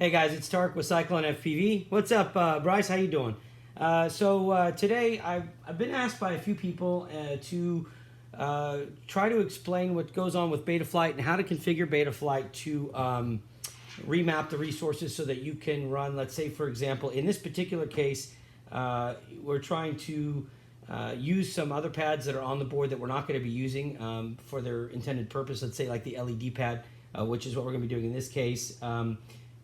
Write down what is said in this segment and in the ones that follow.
Hey guys, it's Tarek with Cyclone FPV. What's up, Bryce? How you doing? Today I've been asked by a few people to try to explain what goes on with Betaflight and how to configure Betaflight to remap the resources so that you can run, let's say, for example, in this particular case, we're trying to use some other pads that are on the board that we're not going to be using for their intended purpose, let's say like the LED pad, which is what we're going to be doing in this case.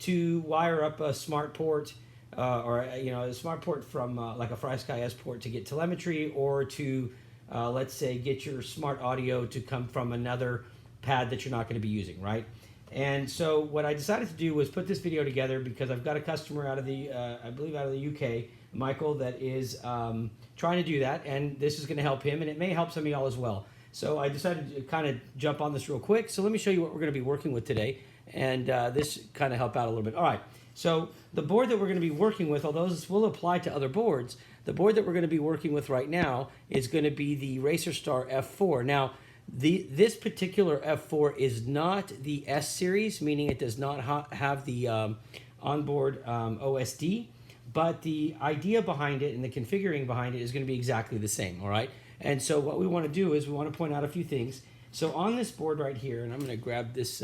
To wire up a smart port or a smart port from like a FlySky S port to get telemetry, or to let's say get your smart audio to come from another pad that you're not going to be using, right? And so what I decided to do was put this video together because I've got a customer out of the I believe out of the UK, Michael, that is trying to do that, and this is going to help him, and it may help some of y'all as well. So I decided to kind of jump on this real quick. So let me show you what we're going to be working with today, and this kind of help out a little bit. All right, so the board that we're going to be working with, although this will apply to other boards, the board that we're going to be working with right now is going to be the RacerStar F4. Now, this particular F4 is not the S series, meaning it does not have the onboard OSD, but the idea behind it and the configuring behind it is going to be exactly the same, all right? And so what we want to do is we want to point out a few things. So on this board right here, and I'm going to grab this,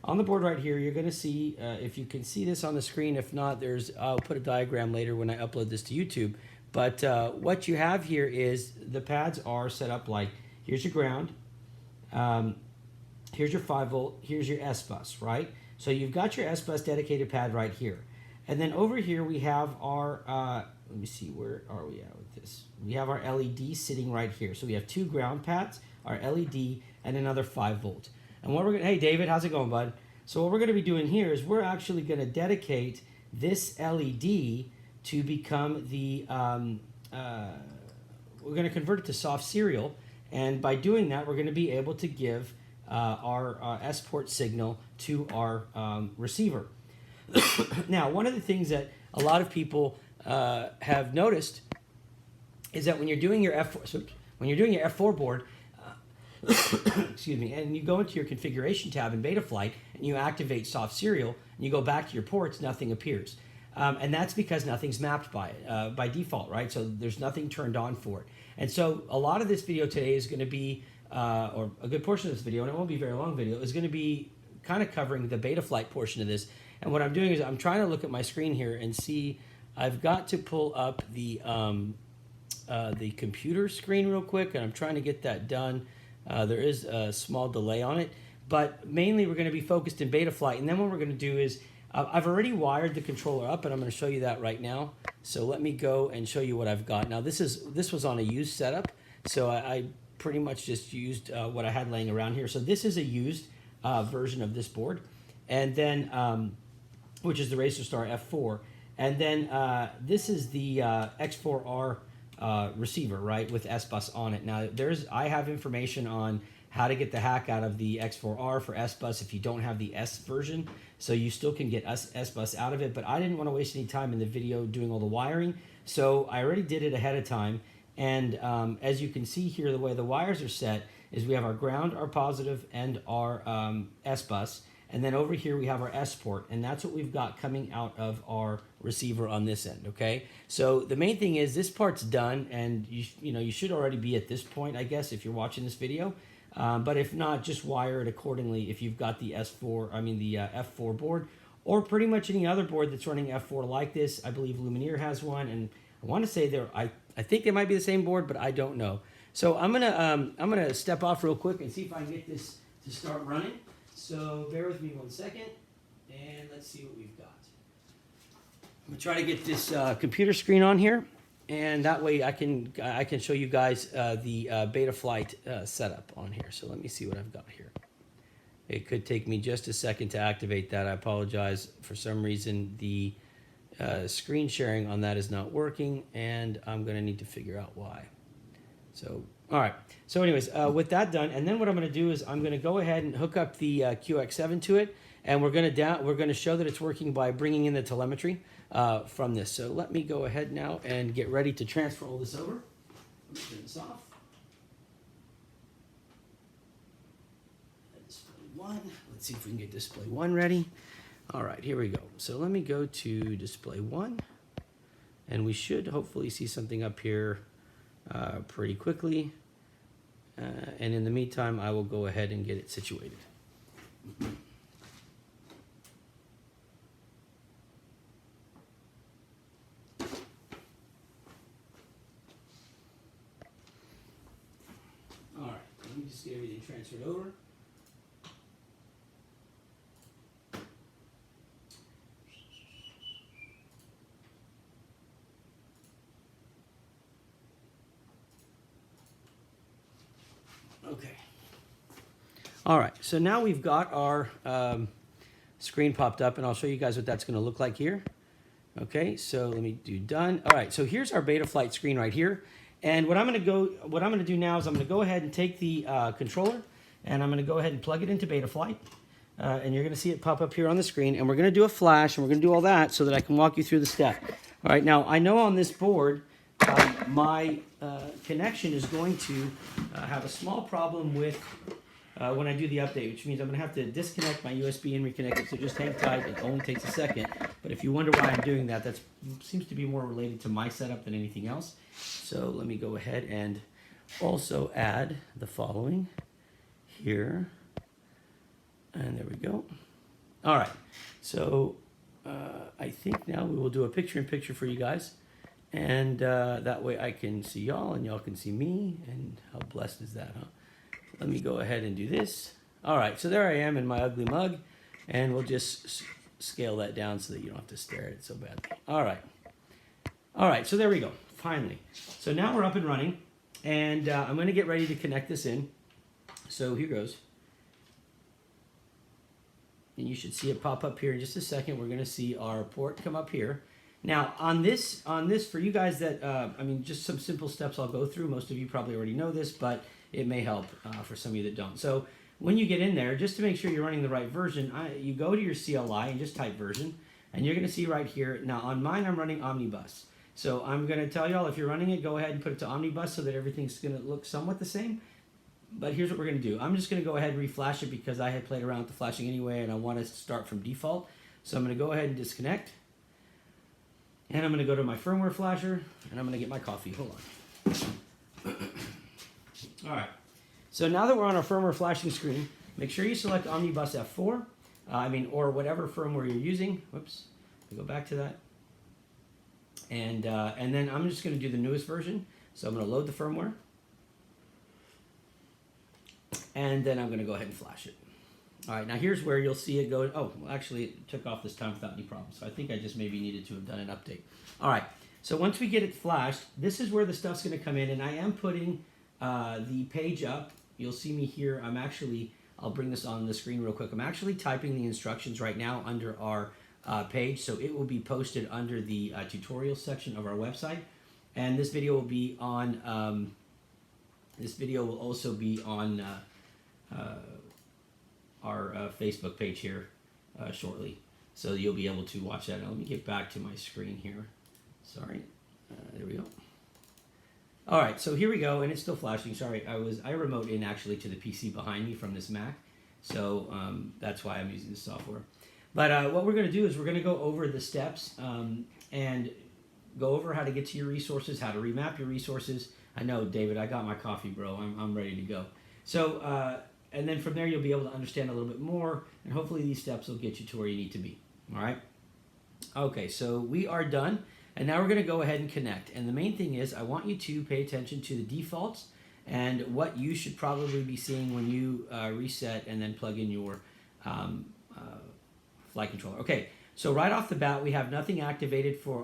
on the board right here, you're going to see, if you can see this on the screen, if not, I'll put a diagram later when I upload this to YouTube. But what you have here is the pads are set up like, here's your ground, here's your 5-volt, here's your S-bus, right? So you've got your S-bus dedicated pad right here. And then over here we have our, let me see, where are we at with this? We have our LED sitting right here. So we have two ground pads, our LED, and another 5-volt. And what we're gonna, hey David, how's it going, bud? So what we're gonna be doing here is we're actually gonna dedicate this LED to become the, we're gonna convert it to soft serial. And by doing that, we're gonna be able to give our S-port signal to our receiver. Now, one of the things that a lot of people have noticed is that when you're doing your F4 board, excuse me, and you go into your configuration tab in Betaflight and you activate soft serial and you go back to your ports, nothing appears. And that's because nothing's mapped by it by default, right? So there's nothing turned on for it. And so a lot of this video today is going to be, or a good portion of this video, and it won't be a very long video, is going to be kind of covering the Betaflight portion of this. And what I'm doing is I'm trying to look at my screen here and see, I've got to pull up the computer screen real quick, and I'm trying to get that done. There is a small delay on it, but mainly we're going to be focused in Betaflight. And then what we're going to do is, I've already wired the controller up, and I'm going to show you that right now. So let me go and show you what I've got. Now this was on a used setup, so I pretty much just used what I had laying around here. So this is a used version of this board, and then which is the RacerStar F4, and then this is the X4R receiver, right, with S-bus on it. Now I have information on how to get the hack out of the X4R for S-bus if you don't have the S version, so you still can get S-bus out of it, but I didn't want to waste any time in the video doing all the wiring, so I already did it ahead of time. And as you can see here, the way the wires are set is we have our ground, our positive, and our S-bus. And then over here we have our S-port, and that's what we've got coming out of our receiver on this end, okay? So the main thing is this part's done, and you should already be at this point, I guess, if you're watching this video. But if not, just wire it accordingly if you've got the F4 board, or pretty much any other board that's running F4 like this. I believe Lumineer has one, and I want to say I think they might be the same board, but I don't know. So I'm gonna step off real quick and see if I can get this to start running. So bear with me 1 second, and let's see what we've got. I'm gonna try to get this computer screen on here, and that way I can show you guys the Betaflight setup on here. So let me see what I've got here. It could take me just a second to activate that. I apologize. For some reason, the screen sharing on that is not working, and I'm gonna need to figure out why. So, all right. So anyways, with that done, and then what I'm going to do is I'm going to go ahead and hook up the QX7 to it, and we're going to show that it's working by bringing in the telemetry from this. So let me go ahead now and get ready to transfer all this over. Let me turn this off. Display 1. Let's see if we can get display 1 ready. All right, here we go. So let me go to display 1, and we should hopefully see something up here pretty quickly. And in the meantime, I will go ahead and get it situated. All right, let me just get everything transferred over. Okay. All right, so now we've got our screen popped up, and I'll show you guys what that's going to look like here. Okay, so let me do done. All right, so here's our Betaflight screen right here. And what I'm going to do now is I'm going to go ahead and take the controller, and I'm going to go ahead and plug it into Betaflight. And you're going to see it pop up here on the screen, and we're going to do a flash, and we're going to do all that so that I can walk you through the step. All right, now I know on this board, my connection is going to have a small problem with when I do the update, which means I'm going to have to disconnect my USB and reconnect it, so just hang tight. It only takes a second. But if you wonder why I'm doing that, that seems to be more related to my setup than anything else. So let me go ahead and also add the following here. And there we go. All right, so I think now we will do a picture-in-picture for you guys. And that way I can see y'all and y'all can see me. And how blessed is that, huh? Let me go ahead and do this. All right, so there I am in my ugly mug. And we'll just scale that down so that you don't have to stare at it so badly. All right. All right, so there we go, finally. So now we're up and running. And I'm going to get ready to connect this in. So here goes. And you should see it pop up here in just a second. We're going to see our port come up here. Now, on this, for you guys that, I mean, just some simple steps I'll go through. Most of you probably already know this, but it may help for some of you that don't. So when you get in there, just to make sure you're running the right version, you go to your CLI and just type version. And you're going to see right here. Now, on mine, I'm running Omnibus. So I'm going to tell y'all, if you're running it, go ahead and put it to Omnibus so that everything's going to look somewhat the same. But here's what we're going to do. I'm just going to go ahead and reflash it because I had played around with the flashing anyway, and I want to start from default. So I'm going to go ahead and disconnect. And I'm going to go to my firmware flasher, and I'm going to get my coffee. Hold on. All right. So now that we're on our firmware flashing screen, make sure you select Omnibus F4, or whatever firmware you're using. Whoops. Let me go back to that. And then I'm just going to do the newest version. So I'm going to load the firmware. And then I'm going to go ahead and flash it. All right, now here's where you'll see it go. Oh, well, actually, it took off this time without any problems. So I think I just maybe needed to have done an update. All right, so once we get it flashed, this is where the stuff's going to come in. And I am putting the page up. You'll see me here. I'll bring this on the screen real quick. I'm actually typing the instructions right now under our page. So it will be posted under the tutorial section of our website. And this video will be on, this video will also be on our Facebook page here shortly. So you'll be able to watch that. Now let me get back to my screen here. Sorry. There we go. All right, so here we go, and it's still flashing. Sorry, I remote in actually to the PC behind me from this Mac. So that's why I'm using this software. But what we're going to do is we're going to go over the steps and go over how to get to your resources, how to remap your resources. I know, David, I got my coffee, bro. I'm ready to go. So, and then from there, you'll be able to understand a little bit more, and hopefully these steps will get you to where you need to be. All right? Okay, so we are done, and now we're going to go ahead and connect. And the main thing is I want you to pay attention to the defaults and what you should probably be seeing when you reset and then plug in your flight controller. Okay, so right off the bat, we have nothing activated for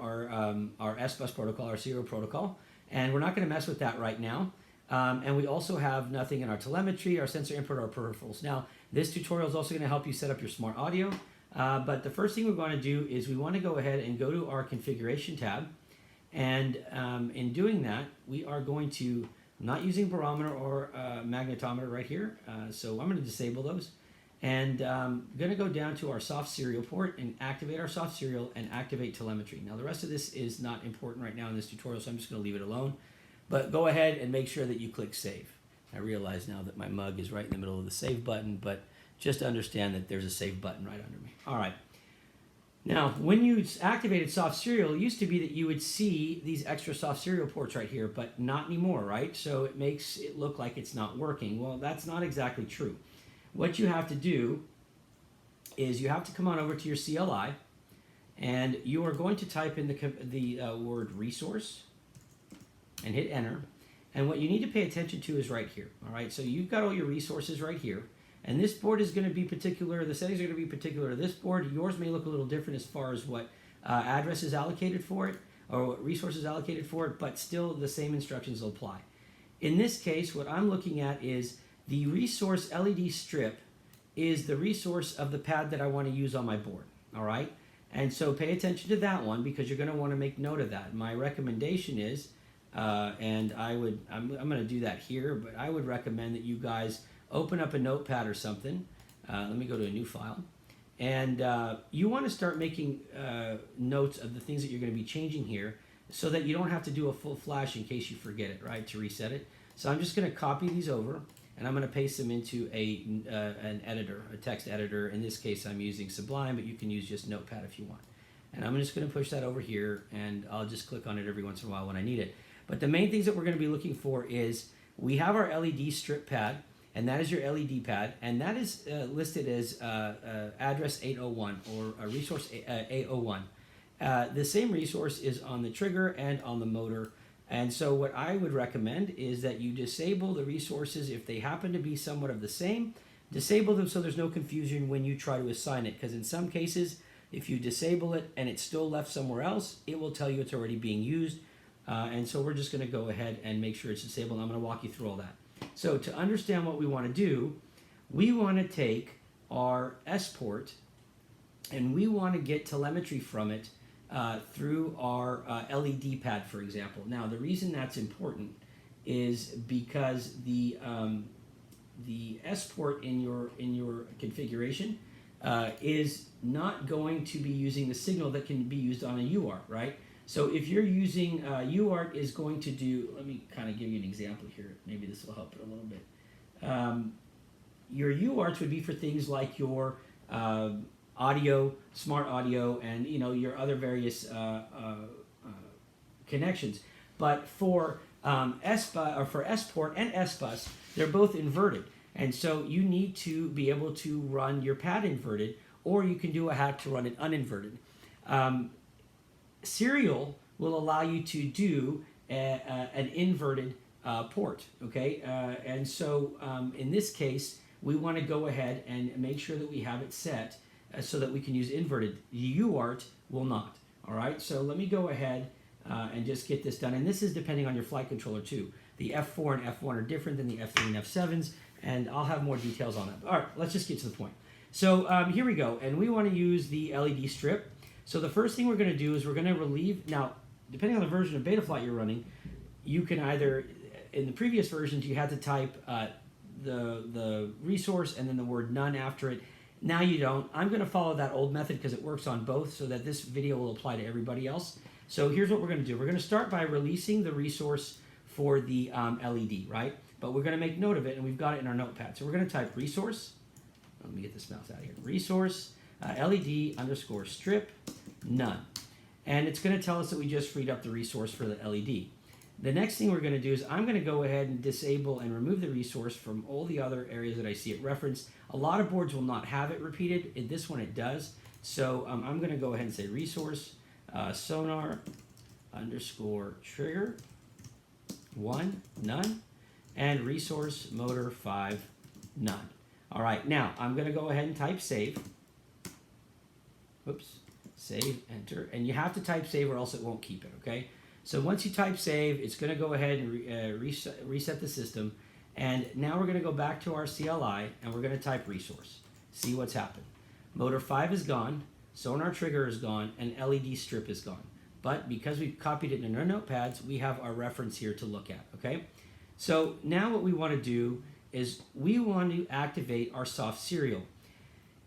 our S-Bus protocol, our serial protocol, and we're not going to mess with that right now. And we also have nothing in our telemetry, our sensor input, or our peripherals. Now, this tutorial is also going to help you set up your smart audio. But the first thing we're going to do is we want to go ahead and go to our configuration tab. And in doing that, we are going to, I'm not using barometer or magnetometer right here. So I'm going to disable those. And I'm going to go down to our soft serial port and activate our soft serial and activate telemetry. Now, the rest of this is not important right now in this tutorial, so I'm just going to leave it alone. But go ahead and make sure that you click save. I realize now that my mug is right in the middle of the save button, but just understand that there's a save button right under me. All right. Now, when you activated soft serial, it used to be that you would see these extra soft serial ports right here, but not anymore, right? So it makes it look like it's not working. Well, that's not exactly true. What you have to do is you have to come on over to your CLI, and you are going to type in the word resource and hit enter. And what you need to pay attention to is right here, all right? So you've got all your resources right here. And this board is going to be particular, the settings are going to be particular to this board. Yours may look a little different as far as what address is allocated for it, or what resources allocated for it, but still the same instructions will apply. In this case, what I'm looking at is the resource LED strip is the resource of the pad that I want to use on my board, all right? And so pay attention to that one because you're going to want to make note of that. My recommendation is, and I'm going to do that here, but I would recommend that you guys open up a notepad or something. Let me go to a new file. And you want to start making notes of the things that you're going to be changing here so that you don't have to do a full flash in case you forget it, right, to reset it. So I'm just going to copy these over, and I'm going to paste them into an editor, a text editor. In this case, I'm using Sublime, but you can use just Notepad if you want. And I'm just going to push that over here, and I'll just click on it every once in a while when I need it. But the main things that we're going to be looking for is we have our LED strip pad, and that is your LED pad, and that is listed as address 801 or resource 801. The same resource is on the trigger and on the motor, and so what I would recommend is that you disable the resources if they happen to be somewhat of the same. Disable them so there's no confusion when you try to assign it, because in some cases, if you disable it and it's still left somewhere else, it will tell you it's already being used, and so we're just going to go ahead and make sure it's disabled, and I'm going to walk you through all that. So to understand what we want to do, we want to take our S port and we want to get telemetry from it through our LED pad, for example. Now, the reason that's important is because the S port in your configuration is not going to be using the signal that can be used on a UART, right? So if you're using UART is going to do, let me kind of give you an example here. Maybe this will help it a little bit. Your UARTs would be for things like your audio, smart audio, and your other various connections. But for for S-port and S-bus, they're both inverted, and so you need to be able to run your pad inverted, or you can do a hack to run it uninverted. Serial will allow you to do an inverted port, okay? And so in this case, we want to go ahead and make sure that we have it set so that we can use inverted. The UART will not, all right? So let me go ahead and just get this done. And this is depending on your flight controller too. The F4 and F1 are different than the F3 and F7s, and I'll have more details on that. All right, let's just get to the point. So here we go, and we want to use the LED strip. So the first thing we're going to do is we're going to relieve. Now, depending on the version of Betaflight you're running, you can either, in the previous versions, you had to type the resource and then the word none after it. Now you don't. I'm going to follow that old method because it works on both so that this video will apply to everybody else. So here's what we're going to do. We're going to start by releasing the resource for the LED, right? But we're going to make note of it, and we've got it in our notepad. So we're going to type resource. Let me get this mouse out of here. Resource. LED underscore strip none, and it's going to tell us that we just freed up the resource for the LED. The next thing we're going to do is I'm going to go ahead and disable and remove the resource from all the other areas that I see it referenced. A lot of boards will not have it repeated. In this one it does. So I'm going to go ahead and say resource sonar underscore trigger 1 none, and resource motor 5 none. All right, now I'm going to go ahead and type save. Oops, save, enter, and you have to type save or else it won't keep it, okay? So once you type save, it's going to go ahead and reset the system, and now we're going to go back to our CLI, and we're going to type resource. See what's happened. Motor 5 is gone, sonar trigger is gone, and LED strip is gone. But because we've copied it in our notepads, we have our reference here to look at, okay? So now what we want to do is we want to activate our soft serial.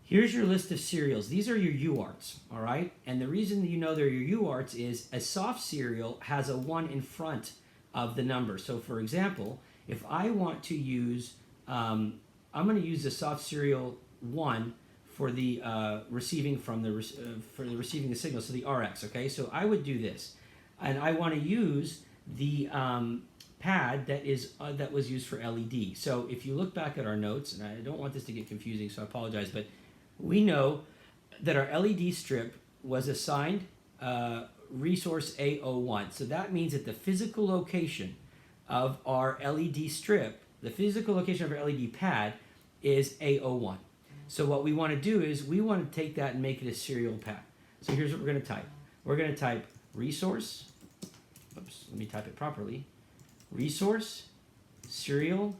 Here's your list of serials. These are your UARTs, all right? And the reason you know they're your UARTs is a soft serial has a 1 in front of the number. So for example, if I want to use, I'm going to use the soft serial 1 for the receiving from the for the receiving the signal, so the RX. Okay, so I would do this, and I want to use the pad that was used for LED. So if you look back at our notes, and I don't want this to get confusing, so I apologize, but we know that our LED strip was assigned resource A01. So that means that the physical location of our LED strip, the physical location of our LED pad is A01. So what we want to do is we want to take that and make it a serial pad. So here's what we're going to type. We're going to type resource, oops, let me type it properly, resource serial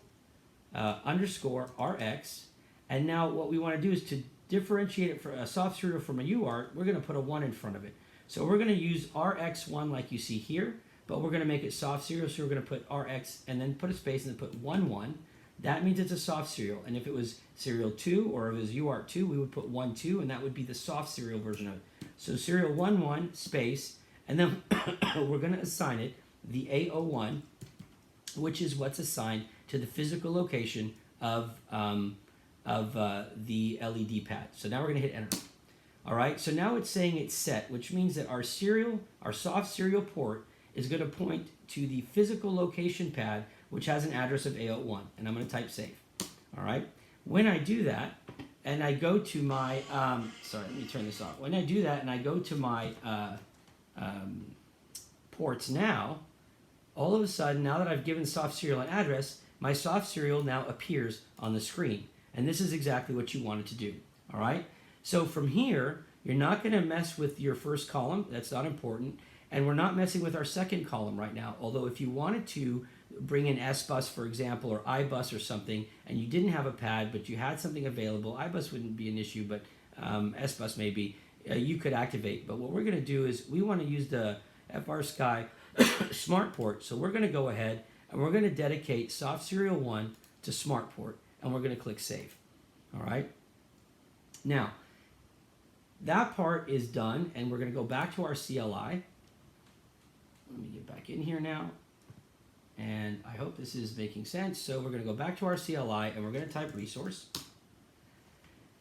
underscore RX. And now what we want to do is to differentiate it for a soft serial from a UART, we're going to put a 1 in front of it. So we're going to use RX1 like you see here, but we're going to make it soft serial, so we're going to put RX and then put a space and then put 1. That means it's a soft serial. And if it was serial 2 or if it was UART2, we would put 1 and that would be the soft serial version of it. So serial 1 space, and then we're going to assign it the A01, which is what's assigned to the physical location of the LED pad. So now we're going to hit enter. All right, so now it's saying it's set, which means that our soft serial port is going to point to the physical location pad, which has an address of A01, and I'm going to type save. All right, when I do that, and I go to my, sorry, let me turn this off. When I do that and I go to my ports now, all of a sudden, now that I've given soft serial an address, my soft serial now appears on the screen. And this is exactly what you wanted to do. All right, so from here, you're not going to mess with your first column. That's not important. And we're not messing with our second column right now. Although if you wanted to bring in S-Bus, for example, or I-Bus or something, and you didn't have a pad, but you had something available, I-Bus wouldn't be an issue, but S-Bus may be, you could activate. But what we're going to do is we want to use the FrSky Smart Port. So we're going to go ahead and we're going to dedicate soft serial 1 to Smart Port, and we're going to click save. All right. Now, that part is done, and we're going to go back to our CLI. Let me get back in here now, and I hope this is making sense. So we're going to go back to our CLI, and we're going to type resource.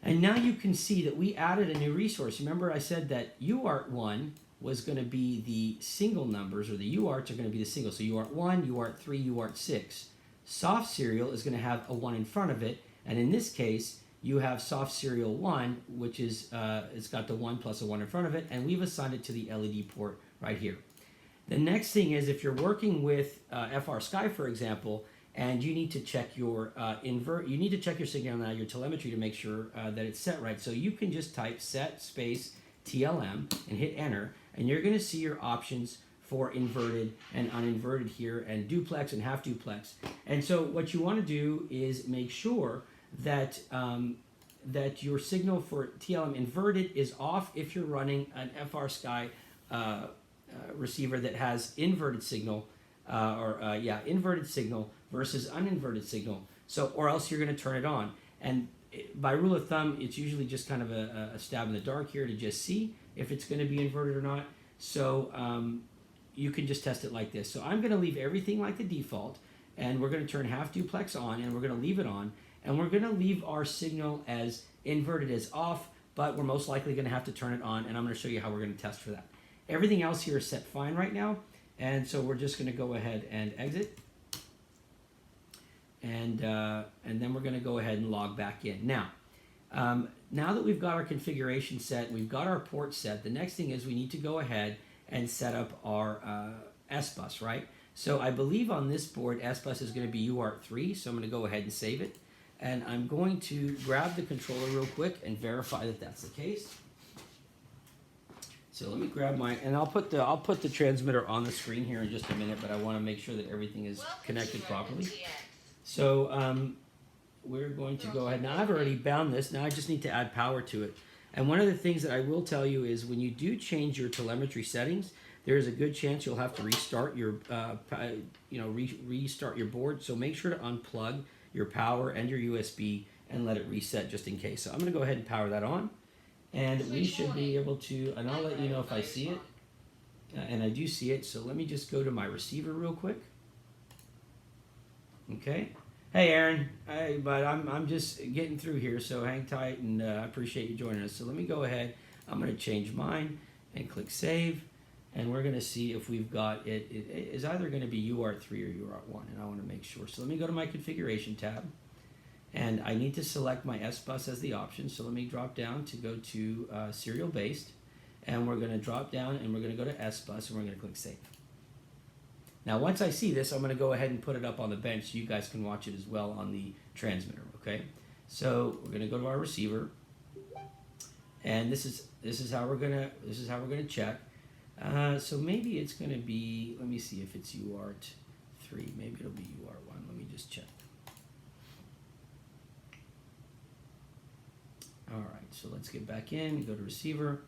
And now you can see that we added a new resource. Remember I said that UART1 was going to be the single numbers, or the UARTs are going to be the single. So UART1, UART3, UART6. Soft serial is going to have a 1 in front of it, and in this case, you have soft serial 1, which is, it's got the 1 plus a 1 in front of it, and we've assigned it to the LED port right here. The next thing is if you're working with FrSky, for example, and you need to check your you need to check your signal now, your telemetry, to make sure that it's set right. So you can just type set space TLM and hit enter, and you're going to see your options for inverted and uninverted here, and duplex and half duplex. And so what you want to do is make sure that that your signal for TLM inverted is off if you're running an FrSky receiver that has inverted signal, inverted signal versus uninverted signal. So, or else you're going to turn it on. And by rule of thumb, it's usually just kind of a stab in the dark here to just see if it's going to be inverted or not. So you can just test it like this. So I'm going to leave everything like the default, and we're going to turn half duplex on, and we're going to leave it on. And we're going to leave our signal as inverted as off, but we're most likely going to have to turn it on, and I'm going to show you how we're going to test for that. Everything else here is set fine right now, and so we're just going to go ahead and exit. And then we're going to go ahead and log back in. Now that we've got our configuration set, we've got our port set, the next thing is we need to go ahead and set up our S-Bus, right? So I believe on this board, S-Bus is going to be UART3, so I'm going to go ahead and save it. And I'm going to grab the controller real quick and verify that that's the case. So let me grab my, and I'll put the transmitter on the screen here in just a minute, but I want to make sure that everything is connected properly. So we're going to go ahead. Now I've already bound this. Now I just need to add power to it. And one of the things that I will tell you is when you do change your telemetry settings, there is a good chance you'll have to restart your, restart your board. So make sure to unplug your power and your USB and let it reset just in case. So I'm going to go ahead and power that on, and we should be able to, and I'll let you know if I see it, and I do see it. So let me just go to my receiver real quick. Okay, Hey, Aaron. Hey, but I'm just getting through here, so hang tight, and I appreciate you joining us. So let me go ahead. I'm going to change mine and click Save, and we're going to see if we've got it. It is either going to be UART3 or UART1, and I want to make sure. So let me go to my Configuration tab, and I need to select my S-Bus as the option. So let me drop down to go to Serial Based, and we're going to drop down, and we're going to go to S-Bus, and we're going to click Save. Now, once I see this, I'm going to go ahead and put it up on the bench so you guys can watch it as well on the transmitter, okay? So we're going to go to our receiver, and this is how we're going to check. So maybe it's going to be, let me see if it's UART3. Maybe it'll be UART1. Let me just check. All right, so let's get back in, go to receiver.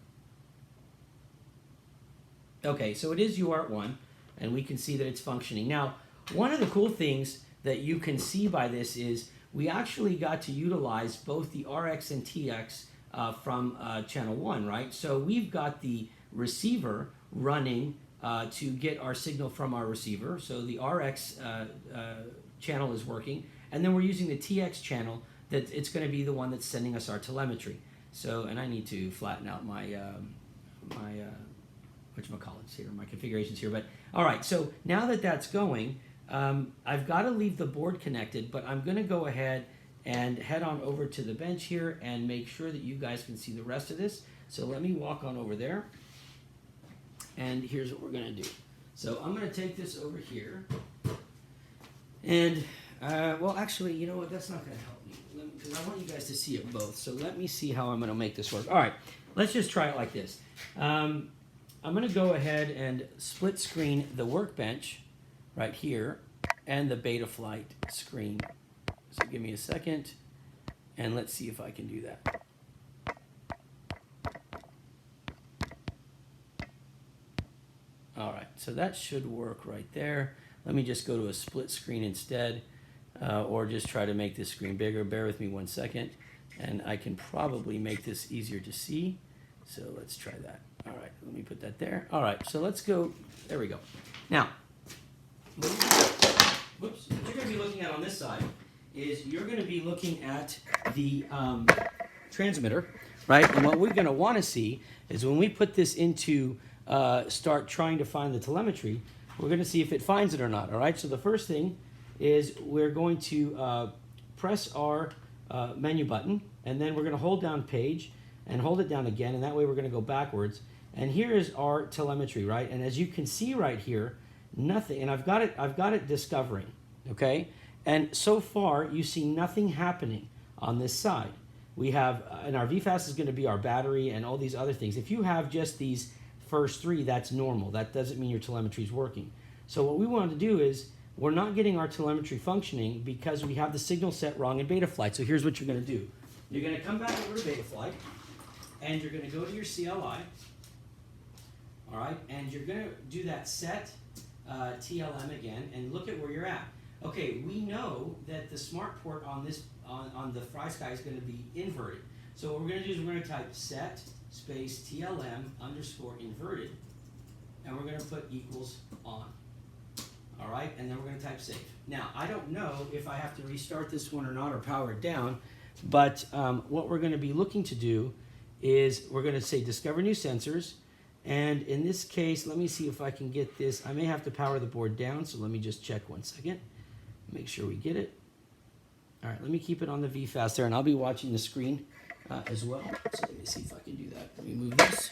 Okay, so it is UART1. And we can see that it's functioning. Now, one of the cool things that you can see by this is we actually got to utilize both the RX and TX from channel 1, right? So we've got the receiver running to get our signal from our receiver. So the RX channel is working. And then we're using the TX channel that it's going to be the one that's sending us our telemetry. So, and I need to flatten out my whatchamacallits here, my configurations here. But all right, so now that that's going, I've got to leave the board connected, but I'm going to go ahead and head on over to the bench here and make sure that you guys can see the rest of this. So let me walk on over there, and here's what we're going to do. So I'm going to take this over here, and well, actually, you know what? That's not going to help me because I want you guys to see it both. So let me see how I'm going to make this work. All right, let's just try it like this. I'm going to go ahead and split screen the workbench right here and the Betaflight screen. So give me a second, and let's see if I can do that. All right, so that should work right there. Let me just go to a split screen instead, or just try to make this screen bigger. Bear with me 1 second, and I can probably make this easier to see. So let's try that. All right, let me put that there. All right, so let's go. There we go. Now, what you're going to be looking at on this side is you're going to be looking at the transmitter, right? And what we're going to want to see is when we put this into start trying to find the telemetry, we're going to see if it finds it or not. All right, so the first thing is we're going to press our menu button, and then we're going to hold down page and hold it down again, and that way we're going to go backwards. And here is our telemetry, right? And as you can see right here, nothing. And I've got it discovering, okay? And so far, you see nothing happening on this side. We have, and our VFAS is going to be our battery and all these other things. If you have just these first three, that's normal. That doesn't mean your telemetry is working. So what we want to do is, we're not getting our telemetry functioning because we have the signal set wrong in Betaflight. So here's what you're going to do. You're going to come back over to Betaflight, and you're going to go to your CLI, all right, and you're going to do that set TLM again, and look at where you're at. Okay, we know that the smart port on this on the FlySky is going to be inverted. So what we're going to do is we're going to type set space TLM underscore inverted, and we're going to put equals on. All right, and then we're going to type save. Now, I don't know if I have to restart this one or not, or power it down, but what we're going to be looking to do is we're going to say discover new sensors, and in this case, let me see if I can get this. I may have to power the board down, so let me just check 1 second. Make sure we get it. All right, let me keep it on the VFAS there, and I'll be watching the screen as well. So let me see if I can do that. Let me move this.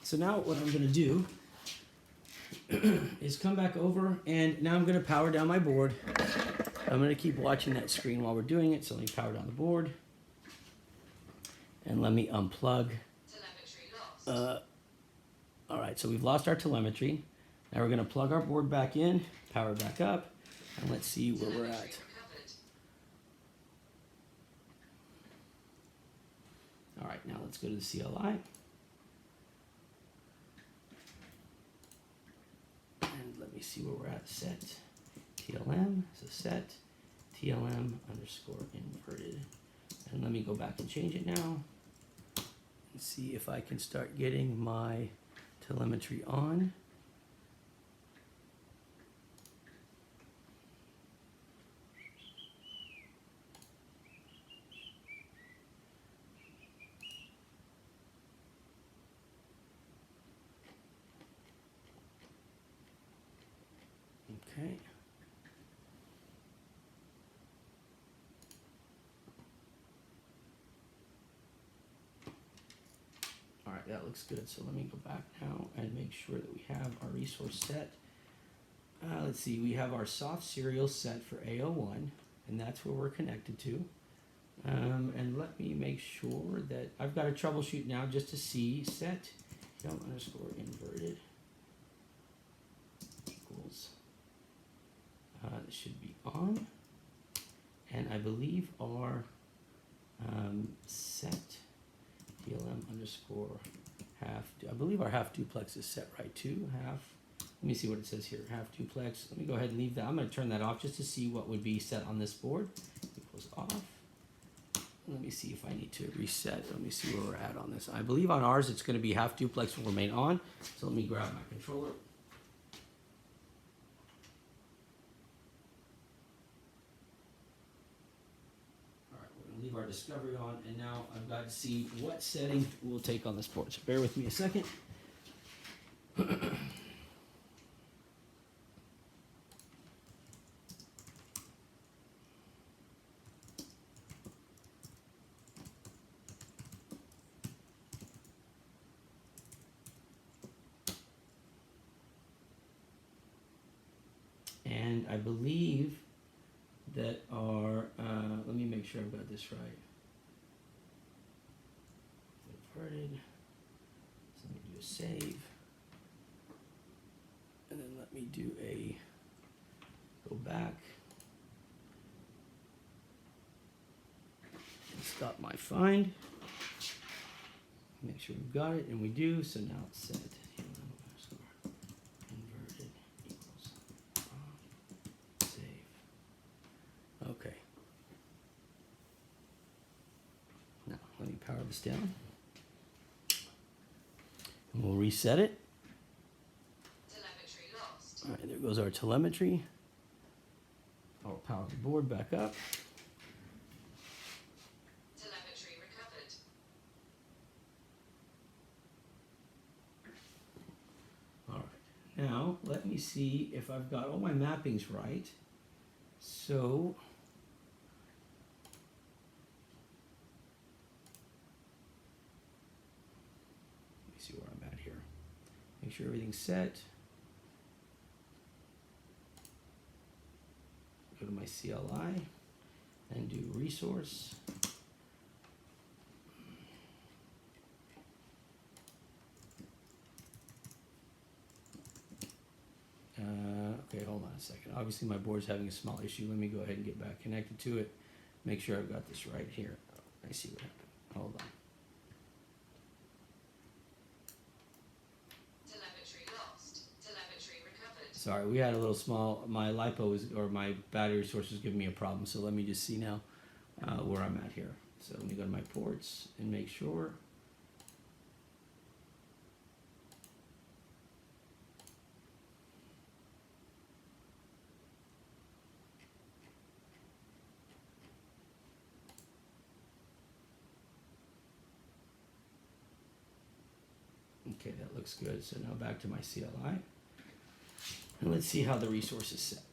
So now what I'm going to do is come back over, and now I'm going to power down my board. I'm going to keep watching that screen while we're doing it, so let me power down the board. And let me unplug. All right, so we've lost our telemetry. Now we're going to plug our board back in, power back up, and let's see where we're at. All right, now let's go to the CLI. And let me see where we're at. Set TLM, so set TLM underscore inverted. And let me go back and change it now. And see if I can start getting my telemetry on. Okay. All right, that looks good. So let me go back now and make sure that we have our resource set. Let's see, we have our soft serial set for A01, and that's where we're connected to. And let me make sure that I've got to troubleshoot now just to see set underscore inverted equals. This should be on. And I believe our set TLM underscore half, I believe our half duplex is set right too, half. Let me see what it says here, half duplex. Let me go ahead and leave that. I'm going to turn that off just to see what would be set on this board. Equals off. Let me see if I need to reset. Let me see where we're at on this. I believe on ours it's going to be half duplex will remain on. So let me grab my controller. All right, we're going to leave our discovery on, and now I've got to see what setting we'll take on this board. So bear with me a second. And I believe that our, let me make sure I've got this right. Inverted. So let me do a save. And then let me do a, go back. And stop my find. Make sure we've got it, and we do, so now it's set. Okay. Now, let me power this down. And we'll reset it. Telemetry lost. All right, there goes our telemetry. I'll power the board back up. Telemetry recovered. All right. Now, let me see if I've got all my mappings right. So, see where I'm at here. Make sure everything's set. Go to my CLI and do resource. Okay, hold on a second. Obviously my board's having a small issue. Let me go ahead and get back connected to it. Make sure I've got this right here. I see what happened. Hold on. Sorry, we had a little small, my LiPo was, or my battery source was giving me a problem, so let me just see now where I'm at here. So let me go to my ports and make sure. Okay, that looks good. So now back to my CLI. And let's see how the resource is set.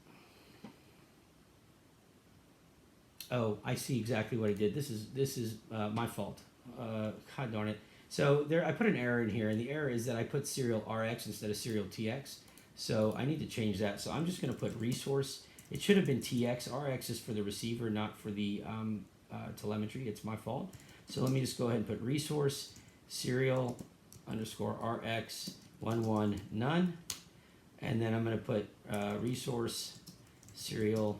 Oh, I see exactly what I did. This is my fault. God darn it. So there, I put an error in here, and the error is that I put serial RX instead of serial TX. So I need to change that. So I'm just going to put resource. It should have been TX. RX is for the receiver, not for the telemetry. It's my fault. So let me just go ahead and put resource serial underscore RX 11 none. And then I'm going to put resource serial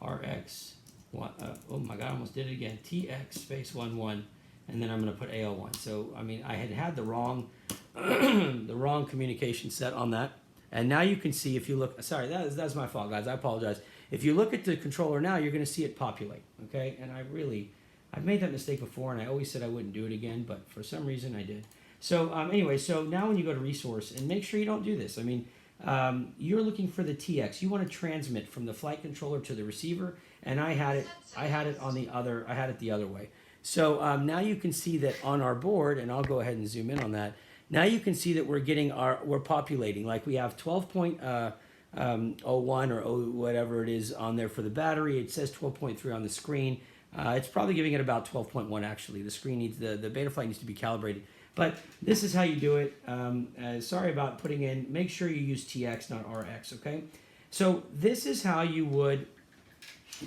RX one, oh my god, I almost did it again, TX space 11, and then I'm going to put AL1. So I mean, I had the wrong the wrong communication set on that. And now you can see, if you look, sorry, that's my fault, guys, I apologize. If you look at the controller now, you're going to see it populate, okay? And I've made that mistake before, and I always said I wouldn't do it again, but for some reason I did. So anyway, so now when you go to resource, and make sure you don't do this, I mean, you're looking for the TX. You want to transmit from the flight controller to the receiver, and I had it on the other. I had it the other way. So now you can see that on our board, and I'll go ahead and zoom in on that. Now you can see that we're populating, like we have 12.0 01 or 0 whatever it is on there for the battery. It says 12.3 on the screen. It's probably giving it about 12.1 actually. The screen needs, the Betaflight needs to be calibrated. But this is how you do it. Sorry about putting in, make sure you use TX, not RX, okay? So this is how you would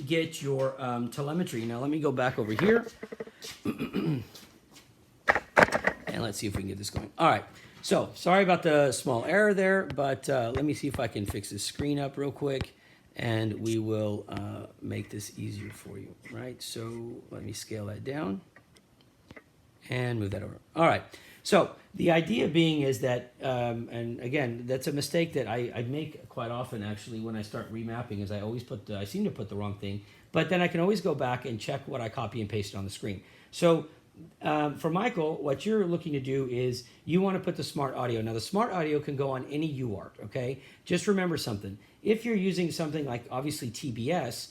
get your telemetry. Now let me go back over here. And let's see if we can get this going. All right. So sorry about the small error there, but let me see if I can fix this screen up real quick, and we will make this easier for you, right? So let me scale that down and move that over. All right. So the idea being is that, and again, that's a mistake that I make quite often actually when I start remapping, is I always put I seem to put the wrong thing, but then I can always go back and check what I copy and pasted on the screen. So for Michael, what you're looking to do is you want to put the smart audio. Now the smart audio can go on any UART, okay? Just remember something. If you're using something like obviously TBS,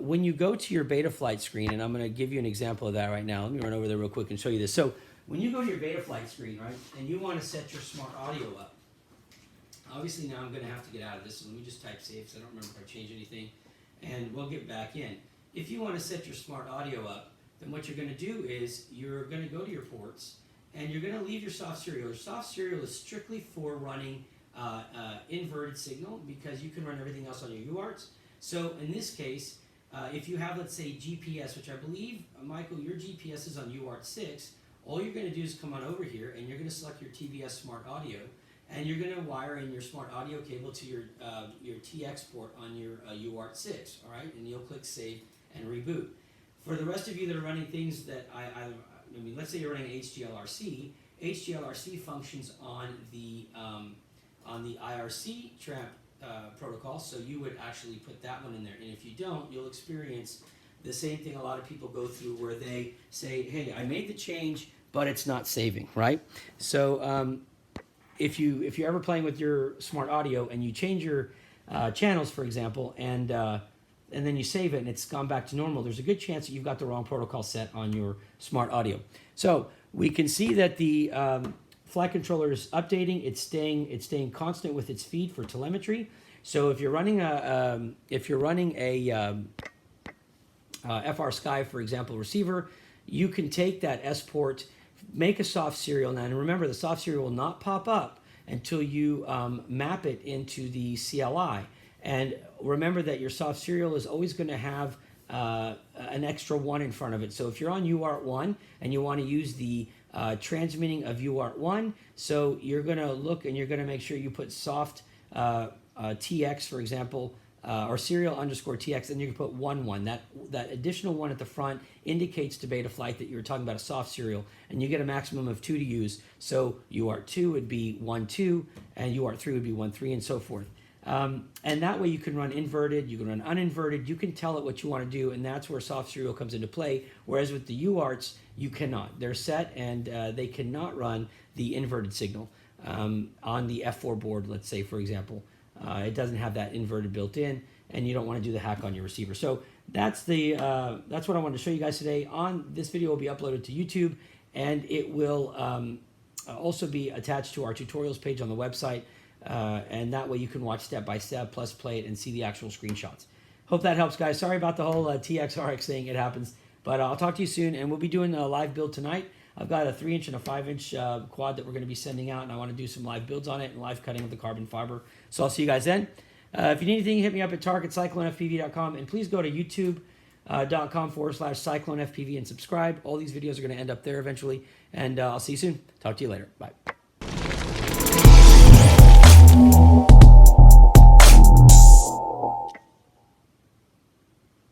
when you go to your Betaflight screen, and I'm going to give you an example of that right now. Let me run over there real quick and show you this. So when you go to your Betaflight screen, right, and you want to set your smart audio up, obviously now I'm going to have to get out of this. So let me just type save, because I don't remember if I changed anything, and we'll get back in. If you want to set your smart audio up, then what you're going to do is you're going to go to your ports, and you're going to leave your soft serial. Your soft serial is strictly for running inverted signal, because you can run everything else on your UARTs. So in this case, if you have, let's say, GPS, which I believe, Michael, your GPS is on UART 6, all you're going to do is come on over here, and you're going to select your TBS smart audio, and you're going to wire in your smart audio cable to your TX port on your UART 6, all right? And you'll click Save and Reboot. For the rest of you that are running things that I mean, let's say you're running HDLRC. HDLRC functions on the IRC trap protocol, so you would actually put that one in there. And if you don't, you'll experience the same thing a lot of people go through, where they say, hey, I made the change, but it's not saving, right? So if you're ever playing with your smart audio and you change your channels, for example, and then you save it and it's gone back to normal, there's a good chance that you've got the wrong protocol set on your smart audio. So we can see that the flight controller is updating. It's staying constant with its feed for telemetry. So if you're running a FR Sky, for example, receiver, you can take that S port, make a soft serial now, and remember the soft serial will not pop up until you map it into the CLI. And remember that your soft serial is always going to have an extra 1 in front of it. So if you're on UART 1 and you want to use the transmitting of UART 1, so you're going to look and you're going to make sure you put soft TX, for example, or serial underscore TX, and you can put 1. That additional 1 at the front indicates to Betaflight that you're talking about a soft serial, and you get a maximum of 2 to use. So UART 2 would be 1.2, and UART 3 would be 1.3, and so forth. And that way you can run inverted, you can run uninverted, you can tell it what you want to do, and that's where soft serial comes into play. Whereas with the UARTs, you cannot. They're set, and they cannot run the inverted signal on the F4 board, let's say, for example. It doesn't have that inverted built in, and you don't want to do the hack on your receiver. So that's what I wanted to show you guys today. This video will be uploaded to YouTube, and it will also be attached to our tutorials page on the website. And that way you can watch step by step, plus play it and see the actual screenshots. Hope that helps, guys. Sorry about the whole TXRX thing. It happens. But I'll talk to you soon, and we'll be doing a live build tonight. I've got a 3-inch and a 5-inch quad that we're going to be sending out, and I want to do some live builds on it and live cutting of the carbon fiber. So I'll see you guys then. If you need anything, hit me up at Tarek@CycloneFPV.com, and please go to youtube.com/CycloneFPV and subscribe. All these videos are going to end up there eventually, and I'll see you soon. Talk to you later. Bye.